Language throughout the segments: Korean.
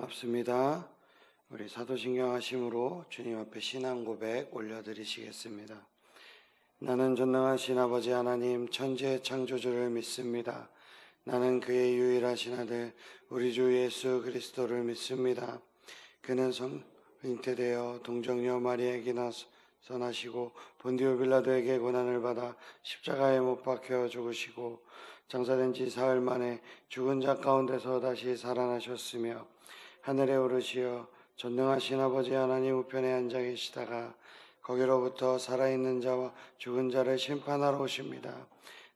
반갑습니다. 우리 사도신경 하심으로 주님 앞에 신앙 고백 올려드리시겠습니다. 나는 전능하신 아버지 하나님 천지의 창조주를 믿습니다. 나는 그의 유일하신 아들 우리 주 예수 그리스도를 믿습니다. 그는 잉태되어 동정녀 마리아에게 나서나시고 본디오 빌라도에게 고난을 받아 십자가에 못 박혀 죽으시고 장사된 지 사흘 만에 죽은 자 가운데서 다시 살아나셨으며 하늘에 오르시어 전능하신 아버지 하나님 우편에 앉아 계시다가 거기로부터 살아있는 자와 죽은 자를 심판하러 오십니다.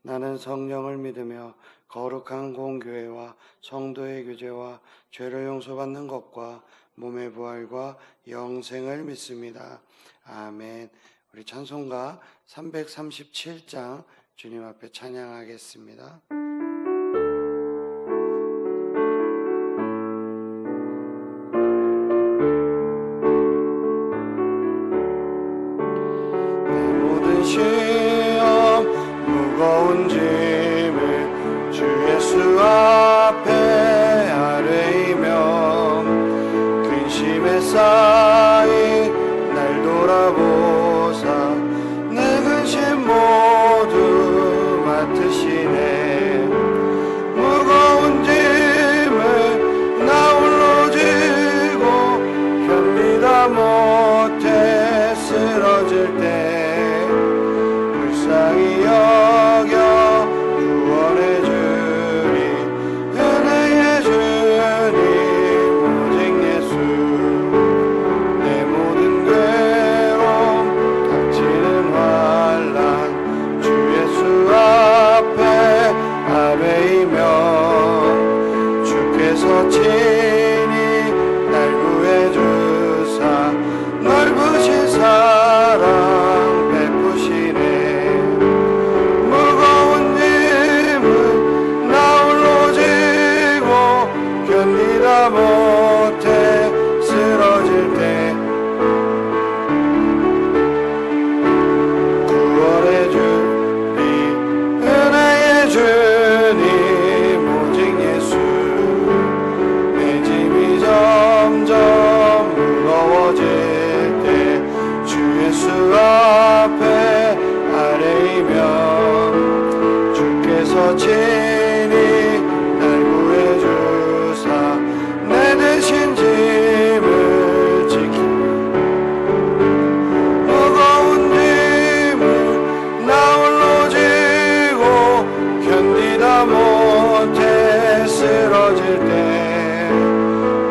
나는 성령을 믿으며 거룩한 공교회와 성도의 교제와 죄를 용서받는 것과 몸의 부활과 영생을 믿습니다. 아멘. 우리 찬송가 337장 주님 앞에 찬양하겠습니다. 시험 무거운 짐을 주 예수 앞에 아뢰이며 근심에 쌓인 날 돌아보사 내 근심 모두 맡으시네. 무거운 짐을 나 홀로 지고 견디다 못해 쓰러질 때 불쌍히 여겨 구원해 주리 은혜의 주님 오직 예수. 내 모든 괴로움 닥치는 환난 주 예수 앞에 아뢰이며 주께서 친히 날 구해 주사 넓으신 사랑 베푸시네. 못해 쓰러질 때 구원해 주리 은혜의 주님 오직 예수. 내 짐이 점점 무거워질 때 주 예수 앞에 아뢰이며 주께서 친히 날 구해 주사 내 대신 짐을 지키고 무거운 짐을 나 홀로 지고 견디다 못해 쓰러질 때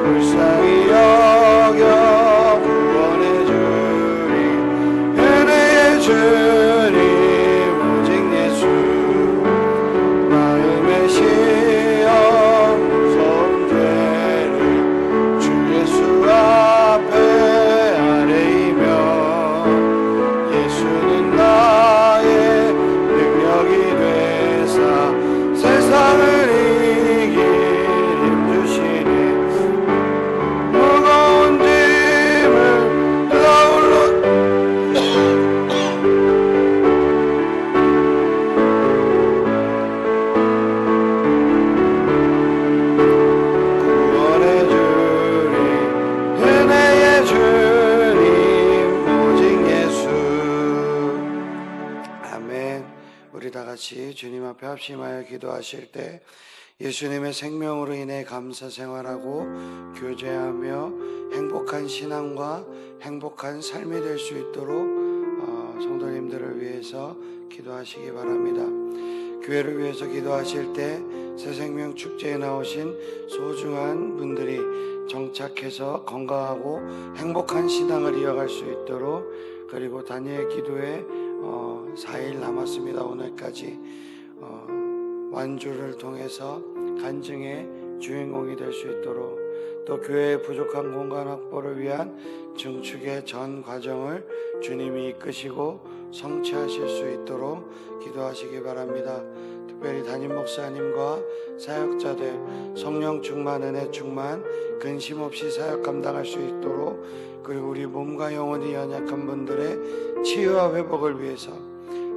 불쌍히 여겨 구원해 주리 은혜의 주님 오직 예수. 마음의 시험 무서운 죄를 주 예수 앞에 아뢰이며 예수는 나의 능력이 되사 세상을 이길 힘 주시네. 무거운 짐을 나 홀로 구원해 주리 은혜의 주님 오직 예수. 아멘. 우리 다 같이 주님 앞에 합심하여 기도하실 때 예수님의 생명으로 인해 감사 생활하고 교제하며 행복한 신앙과 행복한 삶이 될 수 있도록 성도님들을 위해서 기도하시기 바랍니다. 교회를 위해서 기도하실 때 새생명 축제에 나오신 소중한 분들이 정착해서 건강하고 행복한 신앙을 이어갈 수 있도록, 그리고 다니엘 기도에 4일 남았습니다. 오늘까지 완주를 통해서 간증의 주인공이 될 수 있도록, 또 교회의 부족한 공간 확보를 위한 증축의 전 과정을 주님이 이끄시고 성취하실 수 있도록 기도하시기 바랍니다. 특별히 담임 목사님과 사역자들 성령 충만, 은혜 충만, 근심 없이 사역 감당할 수 있도록, 그리고 우리 몸과 영혼이 연약한 분들의 치유와 회복을 위해서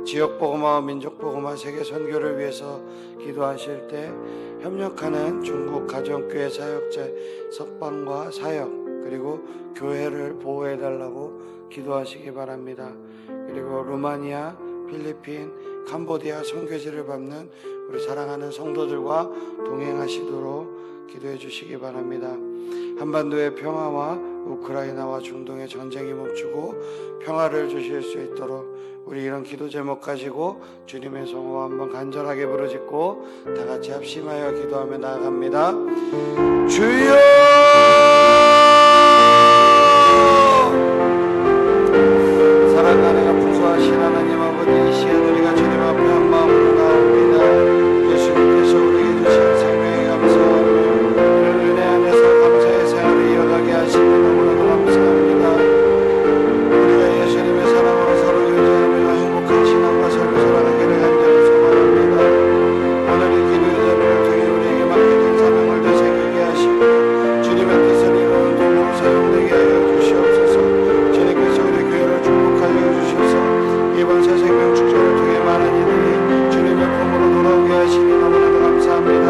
지역 복음화와 민족 복음화 세계 선교를 위해서 기도하실 때 협력하는 중국 가정교회 사역자의 석방과 사역 그리고 교회를 보호해 달라고 기도하시기 바랍니다. 그리고 루마니아, 필리핀, 캄보디아 선교지를 밟는 우리 사랑하는 성도들과 동행하시도록 기도해 주시기 바랍니다. 한반도의 평화와 우크라이나와 중동의 전쟁이 멈추고 평화를 주실 수 있도록 우리 이런 기도 제목 가지고 주님의 성호 한번 간절하게 부르짖고 다 같이 합심하여 기도하며 나아갑니다. 주여! 사랑과 은혜가 풍성하신 하나님 아버지, 이 시간 우리가 주님 앞에 한 마음으로 나옵니다. 예수님께서 우리에게 주신 생명에 감사하며 그 은혜 안에서 감사의 생활을 이어가게 하시니 너무나도 감사합니다. 우리가 예수님의 사랑으로 서로 의지하며 행복한 신앙과 삶을 살아가기를 간절히 소망합니다. 오늘 이 기도의 자리를 통해 우리에게 맡겨진 사명을 더 새기게 하시고 주님의 뜻을 이루는 도구로 사용되게 하여 주시옵소서. 주님께서 우리 교회를 축복하여 주셔서 이번 새 생명 축제를 통해 많은 이들이 주님의 품으로 돌아오게 하시니 너무나도 감사합니다.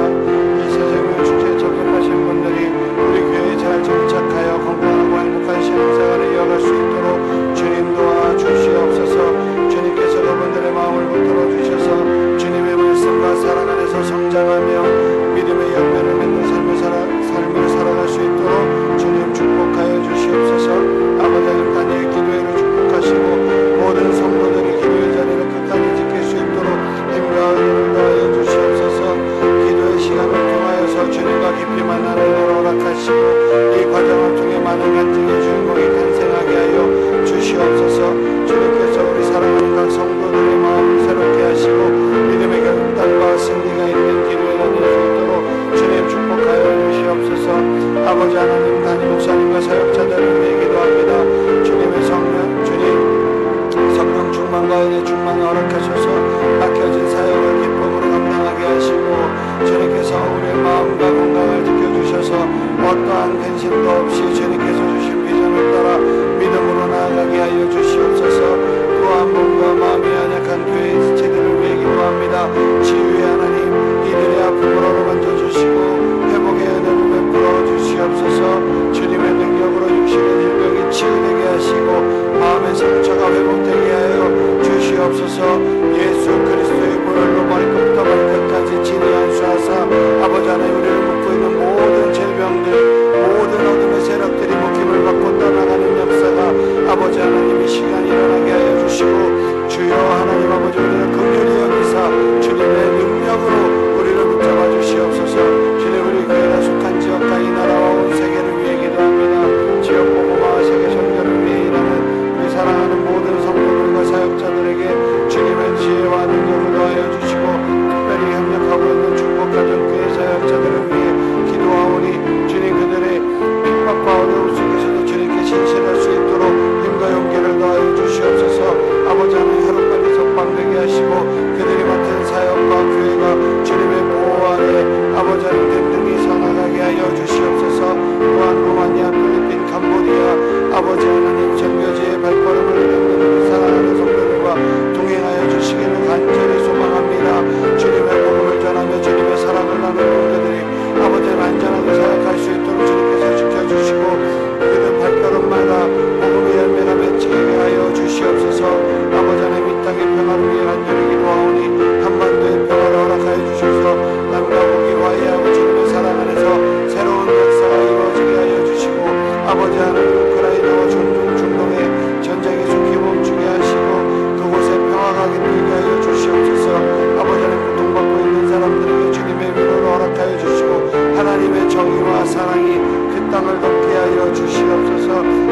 이 새 생명 축제에 참석하신 분들이 우리 교회에 잘 정착하여 건강하고 행복한 신앙생활을 이어갈 수 있도록 주님 도와주시옵소서. 주님께서 그분들의 마음을 붙들어 주셔서 주님의 말씀과 사랑 안에서 성장하며 믿음의 열매를 맺는 삶을 살아갈 수 있도록 주님 축복하여 주시옵소서. 아버지 하나님 단위의 기도회를 축복하시고 모든 성도들이 기도의 자리를 끝까지 지킬 수 있도록 힘과 은혜를 더하여 주시옵소서. 기도의 시간을 통하여서 주님과 깊이 만나는 은혜를 허락하시고 이 과정을 통해 많은 간증의 주인공이 탄생하게 하여 주시옵소서. 주님께서 우리 사랑하는 각 성도들의 마음을 새롭게 하시고 믿음의 결단과 승리가 있는 기도에 다닐 수 있도록 주님 축복하여 주시옵소서. 아버지 하나님 담임 목사님과 사역자들을 위해 기도합니다. 주님의 성령, 주님 성령 충만과 은혜 충만을 허락하셔서 맡겨진 사역을 기쁨으로 감당하게 하시고 주님께서 우리의 마음과 건강을 지켜주셔서 어떠한 근심도 없이 주님께서 주신 비전을 따라 믿음으로 나아가게 하여 주시옵소서. 또한 몸과 마음이 연약한 교회의 지체들을 위해 기도합니다. 치유의 하나님, 이들의 아픔을 어루만져 주시고 회복의 은혜를 베풀어 주시옵소서. 주님의 능력으로 육신의 질병이 치유되게 하시고 마음의 상처가 회복되게 하여 주시옵소서. 예수 그리스도의 보혈로 머리끝부터 발끝까지 진히 안수하사 아버지 하나님 우리를 묶고 있는 모든 질병들 모든 어둠의 세력들이 묶임을 받고 떠나가는 역사가 아버지 하나님 이 시간 일어나게 하여 주시고 주여 하나님 아버지 우리를 긍휼히 여기사 주님의 능력으로 우리를 붙잡아 주시옵소서. 주님 우리 교회가 속한 지역과 이 나라와 온 세계를 위해 기도합니다. 지역 복음화와 세계 선교를 위해 일하는 우리 사랑하는 모든 성도들과 사역자들에게 주님의 지혜와 능력을 더하여 주시고 특별히 협력하고 있는 중국 가정교회 사역자들을 위해 기도하오니 주님 그들의 핍박과 어려움 속에서도 주님께 신실할 수 있도록 힘과 용기를 더하여 주시옵소서. 아버지 하나님 하루빨리 석방되게 하시고 그들이 맡은 사역과 교회가 주님의 보호 아래 아버지 하나님 든든히 서나가게 하여 주시옵소서. 또한 루마니아, 필리핀, 캄보디아 아버지 하나님 정묘지의 발걸음을 내딛는 우리 사랑하는 성도들과 동행하여 주시기를 간절히 소망합니다. 주님의 복음을 전하며 주님의 사랑을 나누는 우리들이 아버지 하나님 안전하게 사역할 수 있도록 주님께서 지켜주시고 그들 발걸음마다 복음의 열매가 맺히게 하여 주시옵소서. 아버지 하나님 이 땅의 평화를 위해 간절히 기도하오니 한반도의 평화를 허락하여 주셔서 남과 북이 화해하고 주님의 사랑 안에서 새로운 역사가 이루어지게 하여 주시고 아버지 하나님 우크라이나와 중동의 전쟁이 속히 멈추게 하시고 그곳에 평화가 깃들게 하여 주시옵소서. 아버지 하나님 고통받고 있는 사람들에게 주님의 위로를 허락하여 주시고 하나님의 정의와 사랑이 그 땅을 덮게 하여 주시옵소서.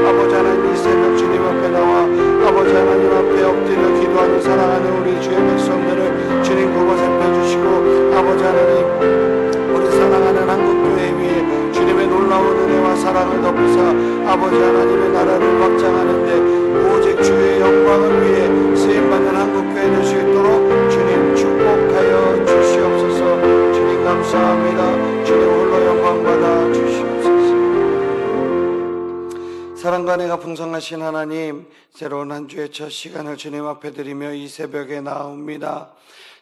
아버지 하나님 이 새벽 주님 앞에 나와 아버지 하나님 앞에 엎드려 기도하는 사랑하는 우리 주의 백성들을 주님 그곳에 펴주시고 아버지 하나님 우리 사랑하는 한국교회 위에 주님의 놀라운 은혜와 사랑을 덮으사 아버지 하나님의 나라를 확장하는데 오직 주의 영광을 위해 쓰임받는 한국교회 될 수 있도록 주님 축복하여 주시옵소서. 주님 감사합니다. 주님 홀로 영광 받아 주시옵소서. 사랑과 은혜가 풍성하신 전능하신 하나님, 새로운 한 주의 첫 시간을 주님 앞에 드리며 이 새벽에 나옵니다.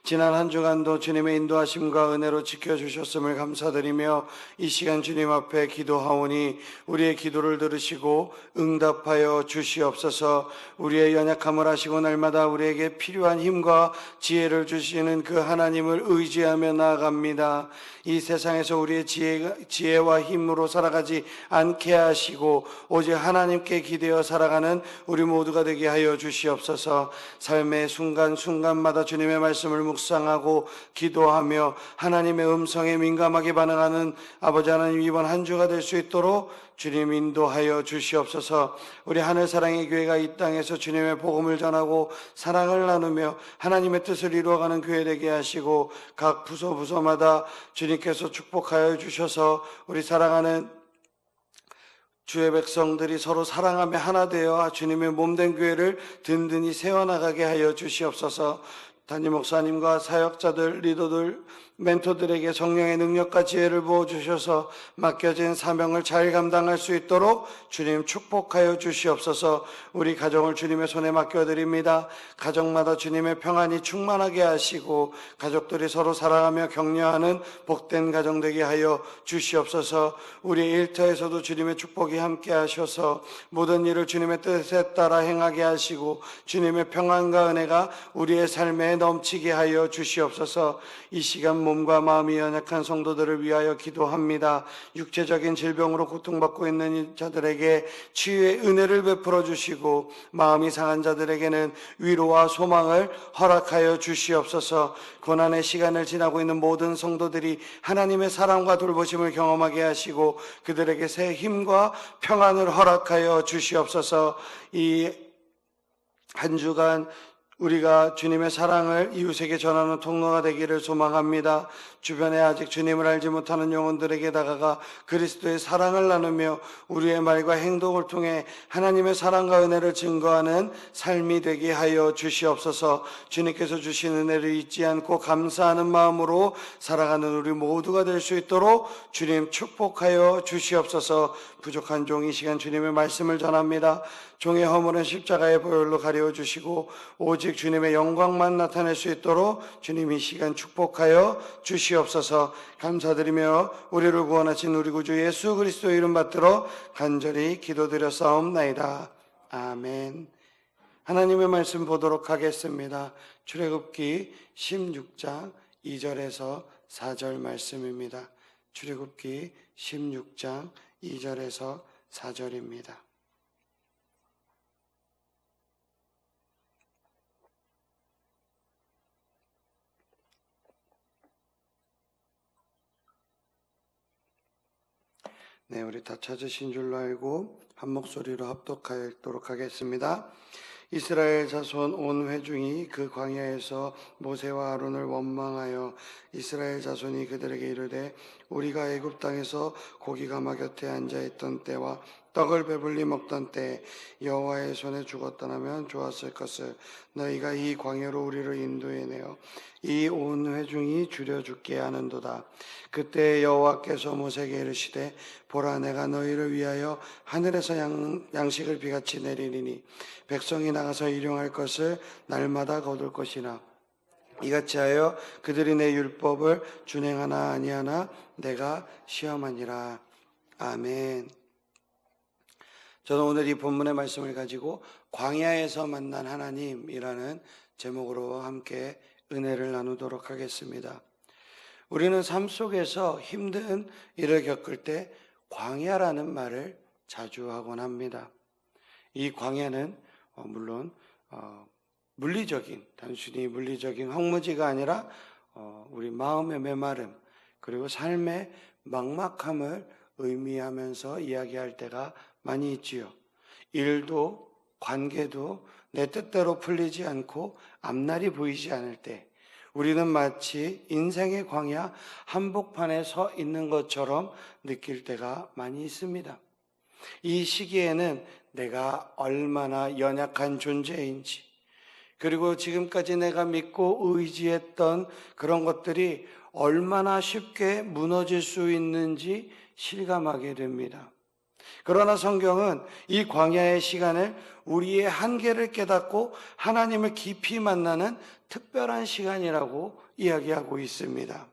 지난 한 주간도 주님의 인도하심과 은혜로 지켜주셨음을 감사드리며 이 시간 주님 앞에 기도하오니 우리의 기도를 들으시고 응답하여 주시옵소서. 우리의 연약함을 아시고 날마다 우리에게 필요한 힘과 지혜를 주시는 그 하나님을 의지하며 나아갑니다. 이 세상에서 우리의 지혜와 힘으로 살아가지 않게 하시고 오직 하나님께 기대어 살아가는 우리 모두가 되게 하여 주시옵소서. 삶의 순간순간마다 주님의 말씀을 묵상하고 기도하며 하나님의 음성에 민감하게 반응하는 아버지 하나님, 이번 한 주가 될 수 있도록 주님 인도하여 주시옵소서. 우리 하늘사랑의 교회가 이 땅에서 주님의 복음을 전하고 사랑을 나누며 하나님의 뜻을 이루어가는 교회 되게 하시고 각 부서마다 주님께서 축복하여 주셔서 우리 사랑하는 주의 백성들이 서로 사랑하며 하나 되어 주님의 몸된 교회를 든든히 세워나가게 하여 주시옵소서. 담임 목사님과 사역자들, 리더들, 멘토들에게 성령의 능력과 지혜를 부어주셔서 맡겨진 사명을 잘 감당할 수 있도록 주님 축복하여 주시옵소서. 우리 가정을 주님의 손에 맡겨드립니다. 가정마다 주님의 평안이 충만하게 하시고 가족들이 서로 사랑하며 격려하는 복된 가정 되게 하여 주시옵소서. 우리 일터에서도 주님의 축복이 함께 하셔서 모든 일을 주님의 뜻에 따라 행하게 하시고 주님의 평안과 은혜가 우리의 삶에 넘치게 하여 주시옵소서. 이 시간 몸과 마음이 연약한 성도들을 위하여 기도합니다. 육체적인 질병으로 고통받고 있는 자들에게 치유의 은혜를 베풀어 주시고 마음이 상한 자들에게는 위로와 소망을 허락하여 주시옵소서. 고난의 시간을 지나고 있는 모든 성도들이 하나님의 사랑과 돌보심을 경험하게 하시고 그들에게 새 힘과 평안을 허락하여 주시옵소서. 이 한 주간 우리가 주님의 사랑을 이웃에게 전하는 통로가 되기를 소망합니다. 주변에 아직 주님을 알지 못하는 영혼들에게 다가가 그리스도의 사랑을 나누며 우리의 말과 행동을 통해 하나님의 사랑과 은혜를 증거하는 삶이 되게 하여 주시옵소서. 주님께서 주신 은혜를 잊지 않고 감사하는 마음으로 살아가는 우리 모두가 될 수 있도록 주님 축복하여 주시옵소서. 부족한 종 이 시간 주님의 말씀을 전합니다. 종의 허물은 십자가의 보혈로 가려 주시고 오직 주님의 영광만 나타낼 수 있도록 주님 이 시간 축복하여 주시옵소서. 감사드리며 우리를 구원하신 우리 구주 예수 그리스도의 이름 받들어 간절히 기도드렸사옵나이다. 아멘. 하나님의 말씀 보도록 하겠습니다. 출애굽기 16장 2절에서 4절 말씀입니다. 출애굽기 16장 2절에서 4절입니다. 네, 우리 다 찾으신 줄로 알고 한 목소리로 합독하도록 하겠습니다. 이스라엘 자손 온 회중이 그 광야에서 모세와 아론을 원망하여 이스라엘 자손이 그들에게 이르되 우리가 애굽 땅에서 고기 가마 곁에 앉아 있던 때와 떡을 배불리 먹던 때 여호와의 손에 죽었더라면 좋았을 것을 너희가 이 광야로 우리를 인도해내어 이 온 회중이 줄여 죽게 하는도다. 그때 여호와께서 모세에게 이르시되 보라, 내가 너희를 위하여 하늘에서 양식을 비같이 내리리니 백성이 나가서 일용할 것을 날마다 거둘 것이나 이같이 하여 그들이 내 율법을 준행하나 아니하나 내가 시험하니라. 아멘. 저는 오늘 이 본문의 말씀을 가지고 광야에서 만난 하나님이라는 제목으로 함께 은혜를 나누도록 하겠습니다. 우리는 삶 속에서 힘든 일을 겪을 때 광야라는 말을 자주 하곤 합니다. 이 광야는 물론 물리적인, 단순히 물리적인 황무지가 아니라 우리 마음의 메마름 그리고 삶의 막막함을 의미하면서 이야기할 때가 많이 있지요. 일도 관계도 내 뜻대로 풀리지 않고 앞날이 보이지 않을 때 우리는 마치 인생의 광야 한복판에 서 있는 것처럼 느낄 때가 많이 있습니다. 이 시기에는 내가 얼마나 연약한 존재인지, 그리고 지금까지 내가 믿고 의지했던 그런 것들이 얼마나 쉽게 무너질 수 있는지 실감하게 됩니다. 그러나 성경은 이 광야의 시간을 우리의 한계를 깨닫고 하나님을 깊이 만나는 특별한 시간이라고 이야기하고 있습니다.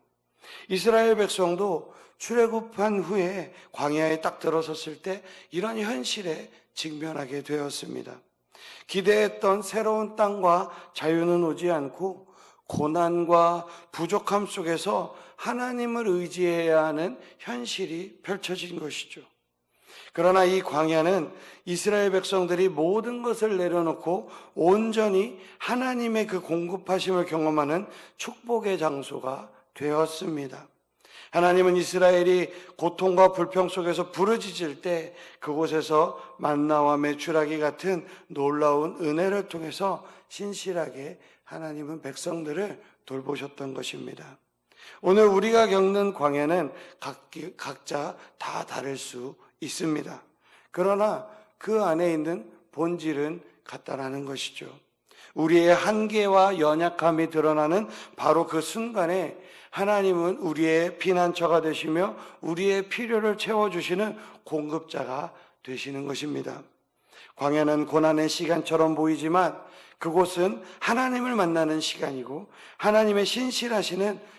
이스라엘 백성도 출애굽한 후에 광야에 딱 들어섰을 때 이런 현실에 직면하게 되었습니다. 기대했던 새로운 땅과 자유는 오지 않고 고난과 부족함 속에서 하나님을 의지해야 하는 현실이 펼쳐진 것이죠. 그러나 이 광야는 이스라엘 백성들이 모든 것을 내려놓고 온전히 하나님의 그 공급하심을 경험하는 축복의 장소가 되었습니다. 하나님은 이스라엘이 고통과 불평 속에서 부르짖을 때 그곳에서 만나와 메추라기 같은 놀라운 은혜를 통해서 신실하게 하나님은 백성들을 돌보셨던 것입니다. 오늘 우리가 겪는 광야는 각자 다 다를 수 있습니다. 그러나 그 안에 있는 본질은 같다라는 것이죠. 우리의 한계와 연약함이 드러나는 바로 그 순간에 하나님은 우리의 피난처가 되시며 우리의 필요를 채워주시는 공급자가 되시는 것입니다. 광야는 고난의 시간처럼 보이지만 그곳은 하나님을 만나는 시간이고 하나님의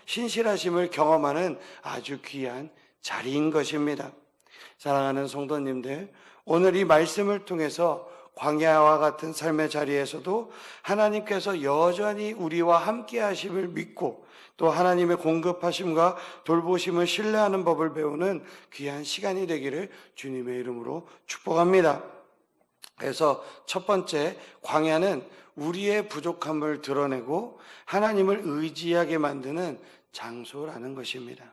신실하심을 경험하는 아주 귀한 자리인 것입니다. 사랑하는 성도님들, 오늘 이 말씀을 통해서 광야와 같은 삶의 자리에서도 하나님께서 여전히 우리와 함께 하심을 믿고 또 하나님의 공급하심과 돌보심을 신뢰하는 법을 배우는 귀한 시간이 되기를 주님의 이름으로 축복합니다. 그래서 첫 번째, 광야는 우리의 부족함을 드러내고 하나님을 의지하게 만드는 장소라는 것입니다.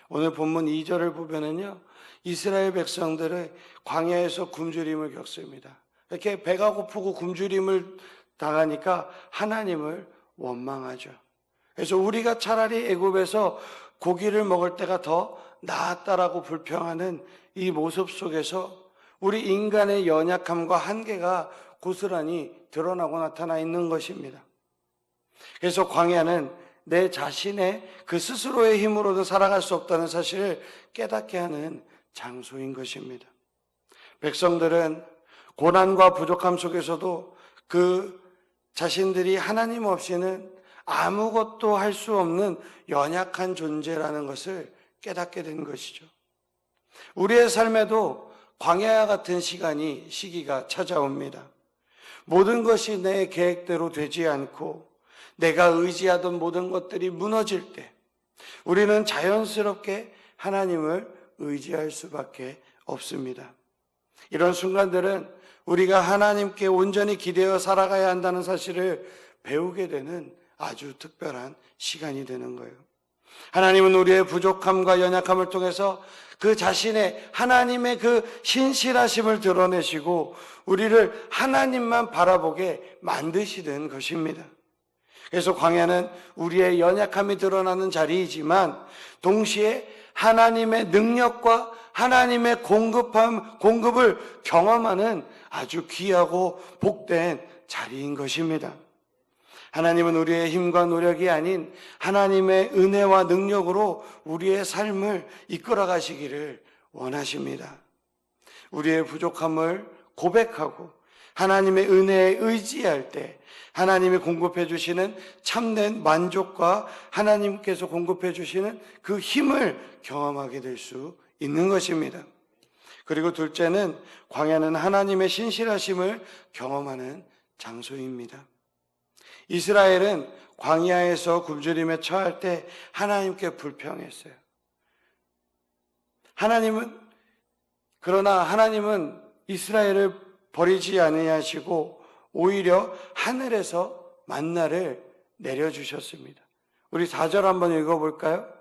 오늘 본문 2절을 보면은요, 이스라엘 백성들의 광야에서 굶주림을 겪습니다. 이렇게 배가 고프고 굶주림을 당하니까 하나님을 원망하죠. 그래서 우리가 차라리 애굽에서 고기를 먹을 때가 더 나았다라고 불평하는 이 모습 속에서 우리 인간의 연약함과 한계가 고스란히 드러나고 나타나 있는 것입니다. 그래서 광야는 내 자신의 그 스스로의 힘으로도 살아갈 수 없다는 사실을 깨닫게 하는 장소인 것입니다. 백성들은 고난과 부족함 속에서도 그 자신들이 하나님 없이는 아무것도 할 수 없는 연약한 존재라는 것을 깨닫게 된 것이죠. 우리의 삶에도 광야와 같은 시기가 찾아옵니다. 모든 것이 내 계획대로 되지 않고 내가 의지하던 모든 것들이 무너질 때 우리는 자연스럽게 하나님을 의지할 수밖에 없습니다. 이런 순간들은 우리가 하나님께 온전히 기대어 살아가야 한다는 사실을 배우게 되는 아주 특별한 시간이 되는 거예요. 하나님은 우리의 부족함과 연약함을 통해서 그 자신의 하나님의 그 신실하심을 드러내시고 우리를 하나님만 바라보게 만드시는 것입니다. 그래서 광야는 우리의 연약함이 드러나는 자리이지만 동시에 하나님의 능력과 하나님의 공급을 경험하는 아주 귀하고 복된 자리인 것입니다. 하나님은 우리의 힘과 노력이 아닌 하나님의 은혜와 능력으로 우리의 삶을 이끌어 가시기를 원하십니다. 우리의 부족함을 고백하고 하나님의 은혜에 의지할 때 하나님이 공급해 주시는 참된 만족과 하나님께서 공급해 주시는 그 힘을 경험하게 될 수 있는 것입니다. 그리고 둘째는 광야는 하나님의 신실하심을 경험하는 장소입니다. 이스라엘은 광야에서 굶주림에 처할 때 하나님께 불평했어요. 그러나 하나님은 이스라엘을 버리지 아니하시고 오히려 하늘에서 만나를 내려주셨습니다. 우리 4절 한번 읽어볼까요?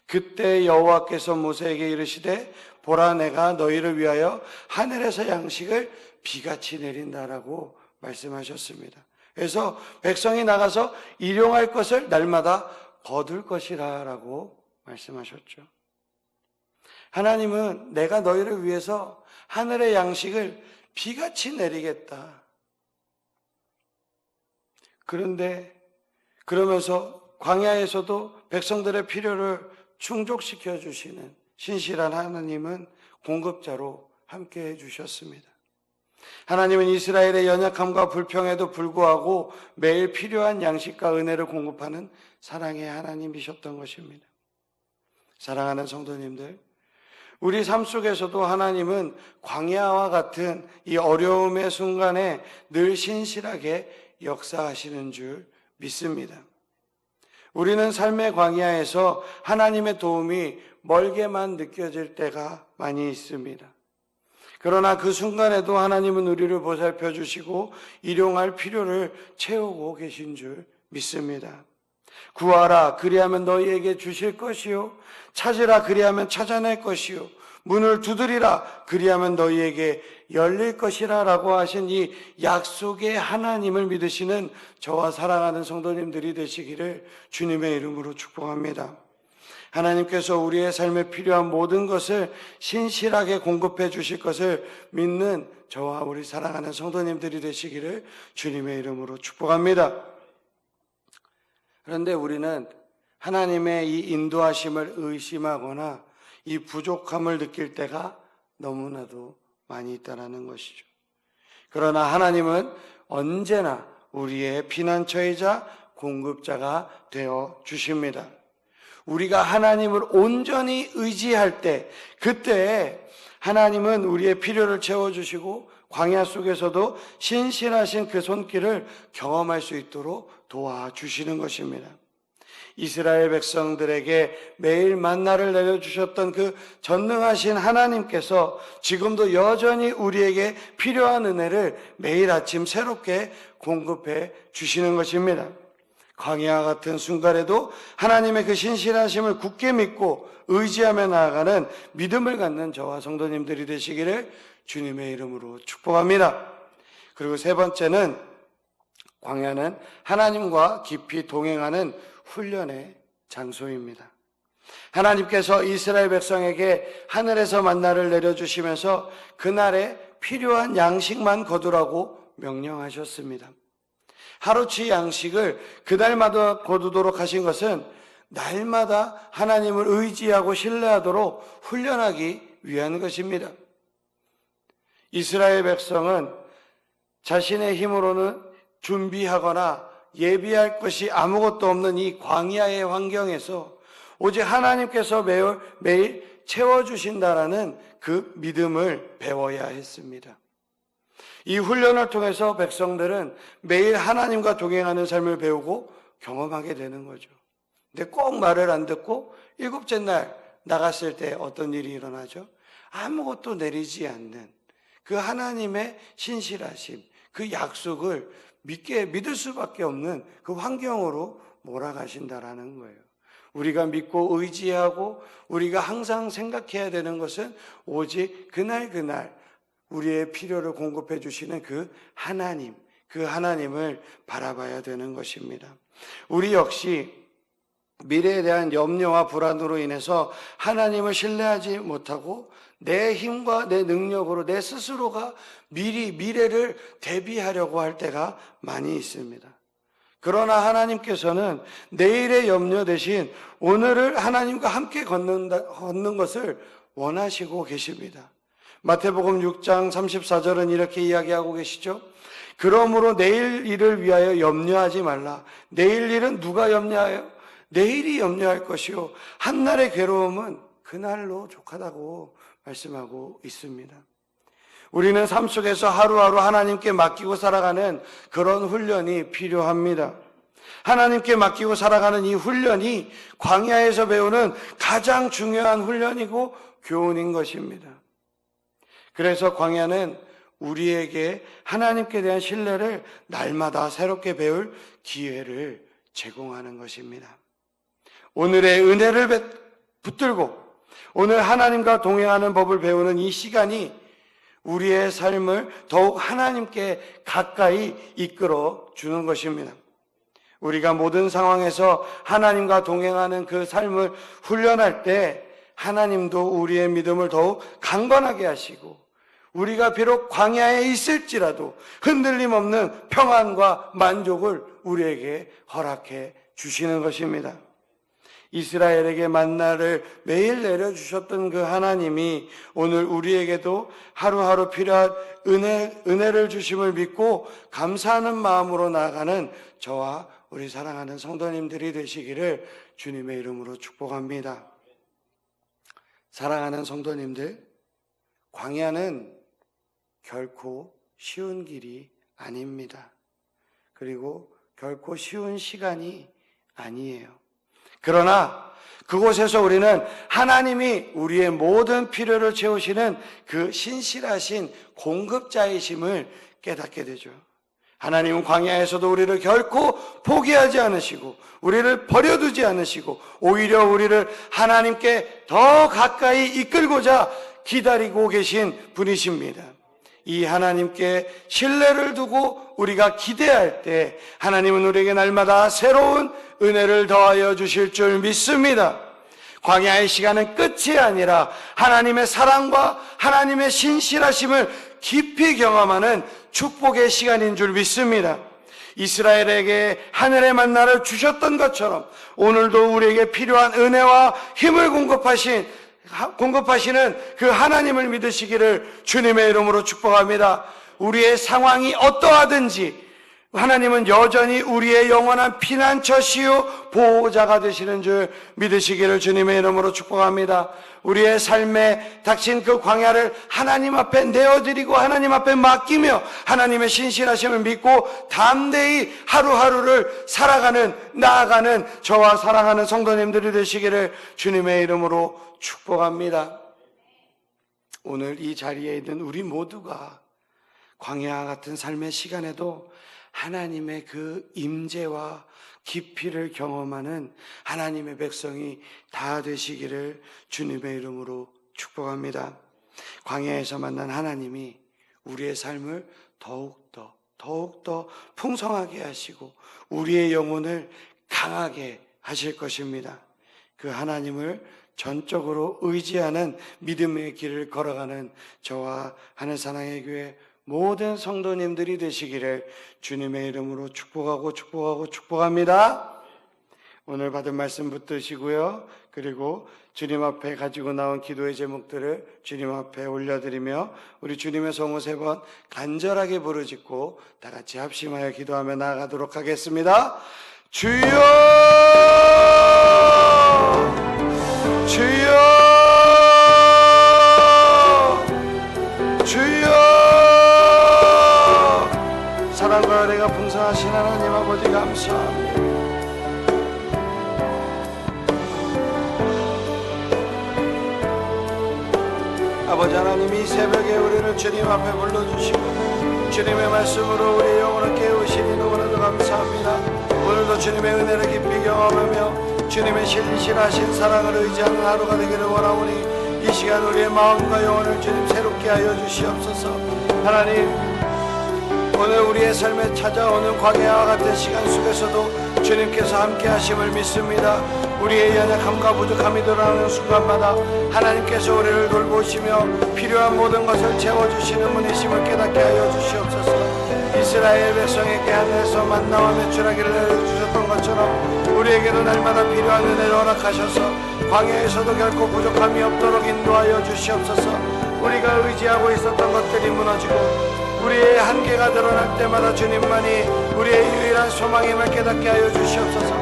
그때 여호와께서 모세에게 이르시되 보라 내가 너희를 위하여 하늘에서 양식을 비같이 내린다라고 말씀하셨습니다. 그래서 백성이 나가서 일용할 것을 날마다 거둘 것이라 라고 말씀하셨죠. 하나님은 내가 너희를 위해서 하늘의 양식을 비같이 내리겠다. 그러면서 광야에서도 백성들의 필요를 충족시켜 주시는 신실한 하나님은 공급자로 함께 해주셨습니다. 하나님은 이스라엘의 연약함과 불평에도 불구하고 매일 필요한 양식과 은혜를 공급하는 사랑의 하나님이셨던 것입니다. 사랑하는 성도님들, 우리 삶 속에서도 하나님은 광야와 같은 이 어려움의 순간에 늘 신실하게 역사하시는 줄 믿습니다. 우리는 삶의 광야에서 하나님의 도움이 멀게만 느껴질 때가 많이 있습니다. 그러나 그 순간에도 하나님은 우리를 보살펴 주시고 일용할 필요를 채우고 계신 줄 믿습니다. 구하라 그리하면 너희에게 주실 것이요 찾으라 그리하면 찾아낼 것이요 문을 두드리라 그리하면 너희에게 열릴 것이라 라고 하신 이 약속의 하나님을 믿으시는 저와 사랑하는 성도님들이 되시기를 주님의 이름으로 축복합니다. 하나님께서 우리의 삶에 필요한 모든 것을 신실하게 공급해 주실 것을 믿는 저와 우리 사랑하는 성도님들이 되시기를 주님의 이름으로 축복합니다. 그런데 우리는 하나님의 이 인도하심을 의심하거나 이 부족함을 느낄 때가 너무나도 많이 있다는 것이죠. 그러나 하나님은 언제나 우리의 피난처이자 공급자가 되어 주십니다. 우리가 하나님을 온전히 의지할 때, 그때 하나님은 우리의 필요를 채워주시고 광야 속에서도 신실하신 그 손길을 경험할 수 있도록 도와주시는 것입니다. 이스라엘 백성들에게 매일 만나를 내려주셨던 그 전능하신 하나님께서 지금도 여전히 우리에게 필요한 은혜를 매일 아침 새롭게 공급해 주시는 것입니다. 광야와 같은 순간에도 하나님의 그 신실하심을 굳게 믿고 의지하며 나아가는 믿음을 갖는 저와 성도님들이 되시기를 주님의 이름으로 축복합니다. 그리고 세 번째는 광야는 하나님과 깊이 동행하는 훈련의 장소입니다. 하나님께서 이스라엘 백성에게 하늘에서 만나를 내려주시면서 그날에 필요한 양식만 거두라고 명령하셨습니다. 하루치 양식을 그날마다 거두도록 하신 것은 날마다 하나님을 의지하고 신뢰하도록 훈련하기 위한 것입니다. 이스라엘 백성은 자신의 힘으로는 준비하거나 예비할 것이 아무것도 없는 이 광야의 환경에서 오직 하나님께서 매일 채워주신다라는 그 믿음을 배워야 했습니다. 이 훈련을 통해서 백성들은 매일 하나님과 동행하는 삶을 배우고 경험하게 되는 거죠. 근데 꼭 말을 안 듣고 일곱째 날 나갔을 때 어떤 일이 일어나죠? 아무것도 내리지 않는 그 하나님의 신실하심, 그 약속을 믿을 수밖에 없는 그 환경으로 몰아가신다라는 거예요. 우리가 믿고 의지하고 우리가 항상 생각해야 되는 것은 오직 그날 우리의 필요를 공급해 주시는 그 하나님을 바라봐야 되는 것입니다. 우리 역시 미래에 대한 염려와 불안으로 인해서 하나님을 신뢰하지 못하고 내 힘과 내 능력으로 내 스스로가 미래를 대비하려고 할 때가 많이 있습니다. 그러나 하나님께서는 내일의 염려 대신 오늘을 하나님과 함께 걷는 것을 원하시고 계십니다. 마태복음 6장 34절은 이렇게 이야기하고 계시죠. 그러므로 내일 일을 위하여 염려하지 말라. 내일 일은 누가 염려하여? 내일이 염려할 것이요 한날의 괴로움은 그날로 족하다고 말씀하고 있습니다. 우리는 삶 속에서 하루하루 하나님께 맡기고 살아가는 그런 훈련이 필요합니다. 하나님께 맡기고 살아가는 이 훈련이 광야에서 배우는 가장 중요한 훈련이고 교훈인 것입니다. 그래서 광야는 우리에게 하나님께 대한 신뢰를 날마다 새롭게 배울 기회를 제공하는 것입니다. 오늘의 은혜를 붙들고 오늘 하나님과 동행하는 법을 배우는 이 시간이 우리의 삶을 더욱 하나님께 가까이 이끌어 주는 것입니다. 우리가 모든 상황에서 하나님과 동행하는 그 삶을 훈련할 때 하나님도 우리의 믿음을 더욱 강건하게 하시고 우리가 비록 광야에 있을지라도 흔들림 없는 평안과 만족을 우리에게 허락해 주시는 것입니다. 이스라엘에게 만나를 매일 내려주셨던 그 하나님이 오늘 우리에게도 하루하루 필요한 은혜를 주심을 믿고 감사하는 마음으로 나아가는 저와 우리 사랑하는 성도님들이 되시기를 주님의 이름으로 축복합니다. 사랑하는 성도님들, 광야는 결코 쉬운 길이 아닙니다. 그리고 결코 쉬운 시간이 아니에요. 그러나 그곳에서 우리는 하나님이 우리의 모든 필요를 채우시는 그 신실하신 공급자이심을 깨닫게 되죠. 하나님은 광야에서도 우리를 결코 포기하지 않으시고 우리를 버려두지 않으시고 오히려 우리를 하나님께 더 가까이 이끌고자 기다리고 계신 분이십니다. 이 하나님께 신뢰를 두고 우리가 기대할 때 하나님은 우리에게 날마다 새로운 은혜를 더하여 주실 줄 믿습니다. 광야의 시간은 끝이 아니라 하나님의 사랑과 하나님의 신실하심을 깊이 경험하는 축복의 시간인 줄 믿습니다. 이스라엘에게 하늘의 만나를 주셨던 것처럼 오늘도 우리에게 필요한 은혜와 힘을 공급하시는 그 하나님을 믿으시기를 주님의 이름으로 축복합니다. 우리의 상황이 어떠하든지 하나님은 여전히 우리의 영원한 피난처시요 보호자가 되시는 줄 믿으시기를 주님의 이름으로 축복합니다. 우리의 삶에 닥친 그 광야를 하나님 앞에 내어드리고 하나님 앞에 맡기며 하나님의 신실하심을 믿고 담대히 하루하루를 살아가는 나아가는 저와 사랑하는 성도님들이 되시기를 주님의 이름으로 축복합니다. 오늘 이 자리에 있는 우리 모두가 광야 같은 삶의 시간에도 하나님의 그 임재와 깊이를 경험하는 하나님의 백성이 다 되시기를 주님의 이름으로 축복합니다. 광야에서 만난 하나님이 우리의 삶을 더욱더 풍성하게 하시고 우리의 영혼을 강하게 하실 것입니다. 그 하나님을 전적으로 의지하는 믿음의 길을 걸어가는 저와 하늘사랑의 교회 모든 성도님들이 되시기를 주님의 이름으로 축복합니다. 오늘 받은 말씀 붙드시고요. 그리고 주님 앞에 가지고 나온 기도의 제목들을 주님 앞에 올려드리며 우리 주님의 성호 3번 간절하게 부르짖고 다 같이 합심하여 기도하며 나아가도록 하겠습니다. 주여! 주여! 주여! 사랑과 은혜가 풍성하신 하나님 아버지 감사합니다. 아버지 하나님 이 새벽에 우리를 주님 앞에 불러주시고 주님의 말씀으로 우리의 영혼을 깨우시니 너무나도 감사합니다. 오늘도 주님의 은혜를 깊이 경험하며 주님의 신실하신 사랑을 의지하는 하루가 되기를 원하오니 이 시간 우리의 마음과 영혼을 주님 새롭게 하여 주시옵소서. 하나님 오늘 우리의 삶에 찾아오는 광야와 같은 시간 속에서도 주님께서 함께 하심을 믿습니다. 우리의 연약함과 부족함이 드러나는 순간마다 하나님께서 우리를 돌보시며 필요한 모든 것을 채워주시는 분이심을 깨닫게 하여 주시옵소서. 이스라엘 백성에게 하늘에서 만나와 메추라기를 내려주셨던 것처럼 우리에게도 날마다 필요한 은혜를 허락하셔서 광야에서도 결코 부족함이 없도록 인도하여 주시옵소서. 우리가 의지하고 있었던 것들이 무너지고 우리의 한계가 드러날 때마다 주님만이 우리의 유일한 소망임을 깨닫게 하여 주시옵소서.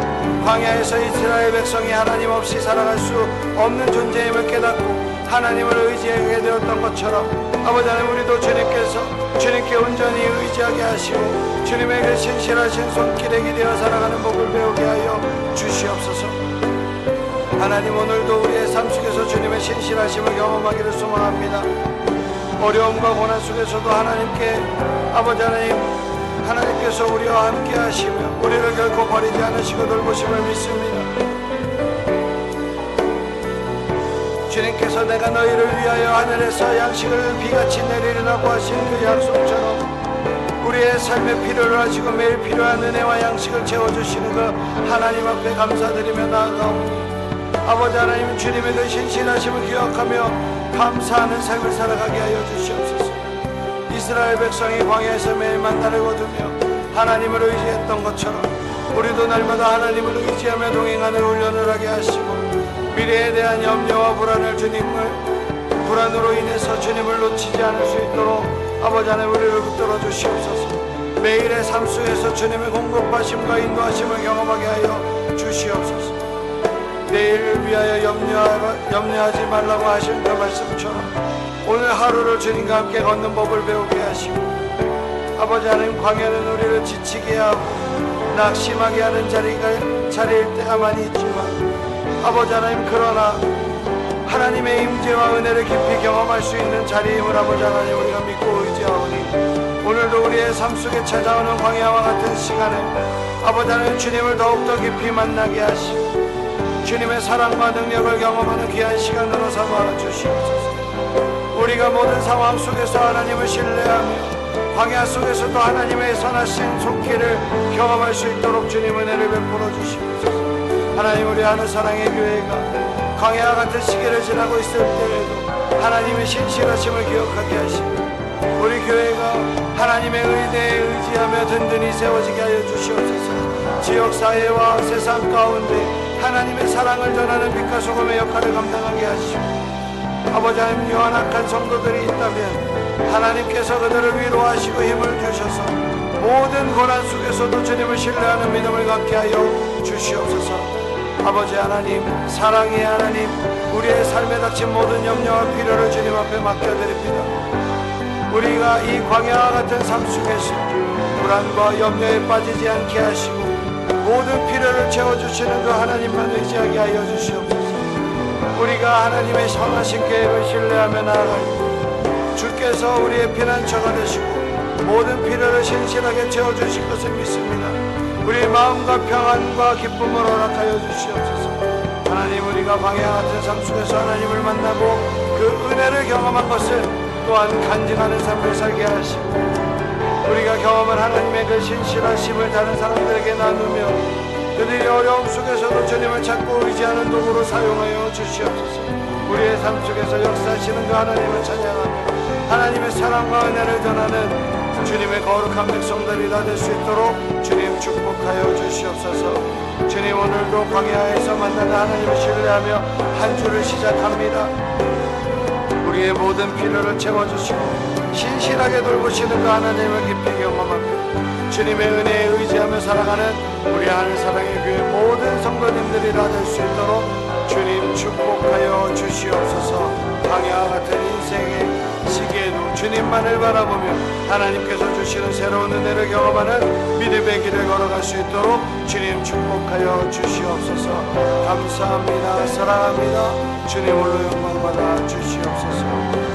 광야에서 이스라엘 백성이 하나님 없이 살아갈 수 없는 존재임을 깨닫고 하나님을 의지하게 되었던 것처럼 아버지 하나님 우리도 주님께 온전히 의지하게 하시고 주님의 그 신실하신 손길에 기대어 살아가는 법을 배우게 하여 주시옵소서. 하나님 오늘도 우리의 삶 속에서 주님의 신실하심을 경험하기를 소망합니다. 어려움과 고난 속에서도 하나님께 아버지 하나님께서 우리와 함께 하시며 우리를 결코 버리지 않으시고 돌보심을 믿습니다. 주님께서 내가 너희를 위하여 하늘에서 양식을 비같이 내리리라고 하신 그 약속처럼 우리의 삶의 필요를 하시고 매일 필요한 은혜와 양식을 채워주시는 그 하나님 앞에 감사드리며 나아가오니 아버지 하나님 주님의 그 신실하심을 기억하며 감사하는 삶을 살아가게 하여 주시옵소서. 이스라엘 백성이 광야에서 매일 만나를 거두며 하나님을 의지했던 것처럼 우리도 날마다 하나님을 의지하며 동행하는 훈련을 하게 하시고 미래에 대한 염려와 불안으로 인해서 주님을 놓치지 않을 수 있도록 아버지 하나님 우리를 붙들어 주시옵소서. 매일의 삶 속에서 주님의 공급하심과 인도하심을 경험하게 하여 주시옵소서. 내일을 위하여 염려하지 말라고 하신 그 말씀처럼 오늘 하루를 주님과 함께 걷는 법을 배우게 하시고 아버지 하나님 광야는 우리를 지치게 하고 낙심하게 하는 자리일 때가 많이 있지만 아버지 하나님 그러나 하나님의 임재와 은혜를 깊이 경험할 수 있는 자리임을 아버지 하나님 우리가 믿고 의지하오니 오늘도 우리의 삶 속에 찾아오는 광야와 같은 시간에 아버지 하나님 주님을 더욱더 깊이 만나게 하시고 주님의 사랑과 능력을 경험하는 귀한 시간으로 삼아 주시옵소서. 우리가 모든 상황 속에서 하나님을 신뢰하며 광야 속에서도 하나님의 선하신 손길을 경험할 수 있도록 주님 은혜를 베풀어 주시옵소서. 하나님 우리 하늘사랑의 교회가 광야와 같은 시기를 지나고 있을 때에도 하나님의 신실하심을 기억하게 하시고 우리 교회가 하나님의 은혜에 의지하며 든든히 세워지게 하여 주시옵소서. 지역사회와 세상 가운데 하나님의 사랑을 전하는 빛과 소금의 역할을 감당하게 하시고 아버지 하나님 연약한 성도들이 있다면 하나님께서 그들을 위로하시고 힘을 주셔서 모든 고난 속에서도 주님을 신뢰하는 믿음을 갖게 하여 주시옵소서. 아버지 하나님 사랑의 하나님 우리의 삶에 닥친 모든 염려와 필요를 주님 앞에 맡겨드립니다. 우리가 이 광야와 같은 삶 속에서 불안과 염려에 빠지지 않게 하시고 모든 필요를 채워주시는 그 하나님만 의지하게 하여 주시옵소서. 우리가 하나님의 선하신 계획을 신뢰하며 나아갈 때 주께서 우리의 피난처가 되시고 모든 필요를 신실하게 채워주실 것을 믿습니다. 우리의 마음과 평안과 기쁨을 허락하여 주시옵소서. 하나님 우리가 광야 같은 삶 속에서 하나님을 만나고 그 은혜를 경험한 것을 또한 간증하는 삶을 살게 하시고 우리가 경험한 하나님의 그 신실하심을 다른 사람들에게 나누며 그들이 어려움 속에서도 주님을 찾고 의지하는 도구로 사용하여 주시옵소서. 우리의 삶 속에서 역사하시는 그 하나님을 찬양하며 하나님의 사랑과 은혜를 전하는 주님의 거룩한 백성들이 다 될 수 있도록 주님 축복하여 주시옵소서. 주님 오늘도 광야에서 만나는 하나님을 신뢰하며 한 주를 시작합니다. 우리의 모든 필요를 채워주시고 신실하게 돌보시는 그 하나님을 깊이 경험하며 주님의 은혜에 의지하며 살아가는 우리 하늘사랑의 교회 모든 성도님들이 다 될 수 있도록 주님 축복하여 주시옵소서. 광야와 같은 인생의 시기에도 주님만을 바라보며 하나님께서 주시는 새로운 은혜를 경험하는 믿음의 길을 걸어갈 수 있도록 주님 축복하여 주시옵소서. 감사합니다. 사랑합니다. 주님 홀로 영광 받아 주시옵소서.